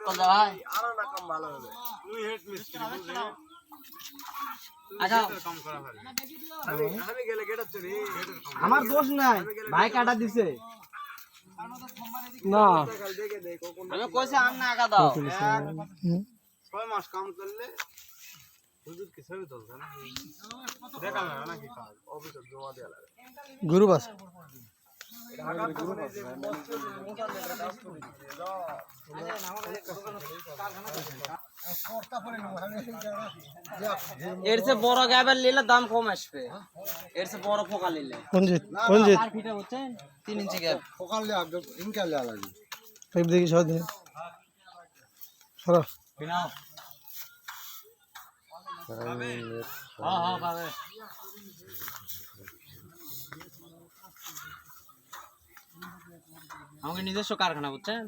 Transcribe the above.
কথা ভাই আরো না কম ভালো হবে তুই হেড মিস্ত্রি বুঝলি আচ্ছা কম করা পারবি আমি গেলে গেটা চুরি আমার দোষ নাই, ভাই কাটা দিছে না। কাল দেখে দেখ কোন আমি কইছি আম না একা দাও 6 মাস কাম করলে হুজুর কি ছবি তুলছে না দেখা না নাকি কাজ অফিসে জমা দেয়া লাগে গুরু বাস ঢাকা থেকে যে মস্ত মোটা লেটার কাজ করে এর চেয়ে বড় গ্যাবেল নিলে দাম কম আসবে, এর চেয়ে বড় ফোকা নিলে কোনজিত কোনজিত 4 ফিটে বুঝছেন 3 ইঞ্চি গ্যাপ ফোকাল লে আগে ইনকা লে লাগে পাইপ দেখি সব দিন সরা বিনাও হ্যাঁ পাবে আমাকে নিজস্ব কারখানা বুঝছেন।